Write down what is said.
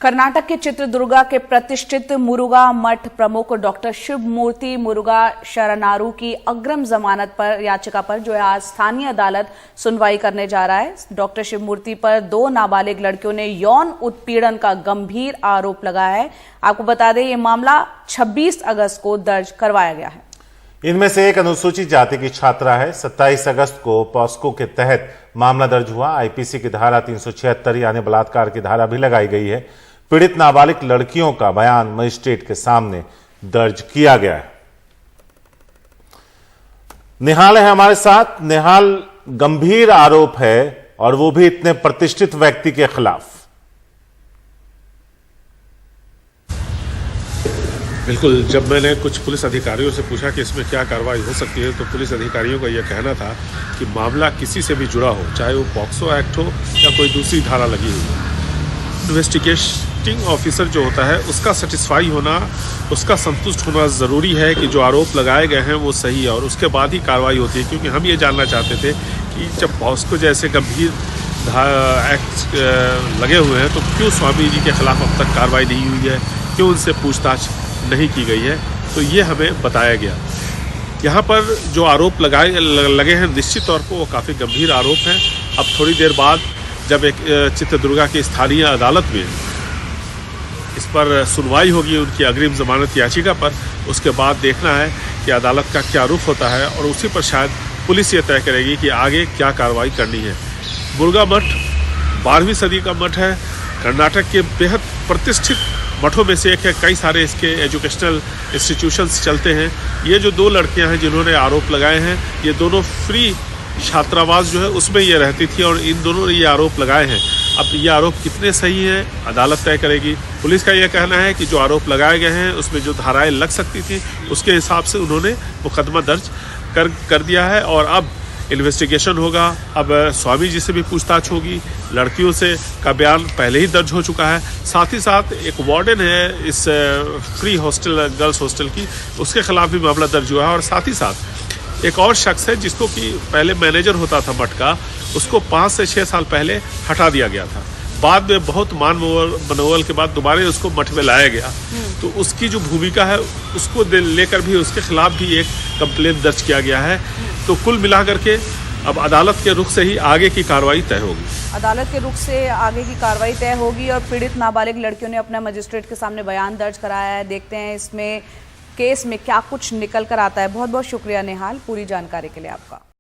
कर्नाटक के चित्रदुर्गा के प्रतिष्ठित मुरुगा मठ प्रमुख डॉक्टर शिवमूर्ति मुरुगा शरनारू की अग्रिम जमानत पर याचिका पर जो है आज स्थानीय अदालत सुनवाई करने जा रहा है। डॉक्टर शिवमूर्ति पर 2 नाबालिग लड़कियों ने यौन उत्पीड़न का गंभीर आरोप लगाया है। आपको बता दें ये मामला 26 अगस्त को दर्ज करवाया गया है। इनमें से एक अनुसूचित जाति की छात्रा है। 27 अगस्त को पॉस्को के तहत मामला दर्ज हुआ। आईपीसी की धारा 376 यानी बलात्कार की धारा भी लगाई गई है। पीड़ित नाबालिग लड़कियों का बयान मजिस्ट्रेट के सामने दर्ज किया गया है। निहाल है हमारे साथ। निहाल, गंभीर आरोप है और वो भी इतने प्रतिष्ठित व्यक्ति के खिलाफ। बिल्कुल, जब मैंने कुछ पुलिस अधिकारियों से पूछा कि इसमें क्या कार्रवाई हो सकती है तो पुलिस अधिकारियों का यह कहना था कि मामला किसी से भी जुड़ा हो, चाहे वो पॉक्सो एक्ट हो या कोई दूसरी धारा लगी हुई हो, इन्वेस्टिगेटिंग ऑफिसर जो होता है उसका सेटिस्फाई होना, उसका संतुष्ट होना ज़रूरी है कि जो आरोप लगाए गए हैं वो सही है और उसके बाद ही कार्रवाई होती है। क्योंकि हम ये जानना चाहते थे कि जब पॉक्सो जैसे गंभीर एक्ट लगे हुए हैं तो क्यों स्वामी जी के खिलाफ अब तक कार्रवाई नहीं हुई है, क्यों उनसे पूछताछ नहीं की गई है। तो ये हमें बताया गया। यहाँ पर जो आरोप लगे हैं निश्चित तौर पर वो काफ़ी गंभीर आरोप हैं। अब थोड़ी देर बाद जब एक चित्रदुर्गा की स्थानीय अदालत में इस पर सुनवाई होगी उनकी अग्रिम जमानत याचिका पर, उसके बाद देखना है कि अदालत का क्या रुख होता है और उसी पर शायद पुलिस ये तय करेगी कि आगे क्या कार्रवाई करनी है। मुरुगा मठ 12वीं सदी का मठ है। कर्नाटक के बेहद प्रतिष्ठित मठों में से एक है। कई सारे इसके एजुकेशनल इंस्टीट्यूशंस चलते हैं। ये जो 2 लड़कियां हैं जिन्होंने आरोप लगाए हैं, ये दोनों फ्री छात्रावास जो है उसमें ये रहती थी और इन दोनों ने ये आरोप लगाए हैं। अब ये आरोप कितने सही हैं अदालत तय करेगी। पुलिस का यह कहना है कि जो आरोप लगाए गए हैं उसमें जो धाराएं लग सकती थी उसके हिसाब से उन्होंने मुकदमा दर्ज कर दिया है और अब इन्वेस्टिगेशन होगा। अब स्वामी जी से भी पूछताछ होगी। लड़कियों से का बयान पहले ही दर्ज हो चुका है। साथ ही साथ एक वार्डन है इस फ्री हॉस्टल गर्ल्स हॉस्टल की, उसके खिलाफ भी मामला दर्ज हुआ है। और साथ ही साथ एक और शख्स है जिसको कि पहले मैनेजर होता था मठ का, उसको 5 से 6 साल पहले हटा दिया गया था। बाद में बहुत मान मनोबल के बाद दोबारा उसको मठ में लाया गया। तो उसकी जो भूमिका है उसको लेकर भी उसके खिलाफ भी एक कंप्लेंट दर्ज किया गया है। तो कुल मिलाकर के अब अदालत के रुख से ही आगे की कार्रवाई तय होगी। अदालत के रुख से आगे की कार्रवाई तय होगी और पीड़ित नाबालिग लड़कियों ने अपना मजिस्ट्रेट के सामने बयान दर्ज कराया है। देखते हैं इसमें केस में क्या कुछ निकल कर आता है। बहुत बहुत शुक्रिया निहाल पूरी जानकारी के लिए आपका।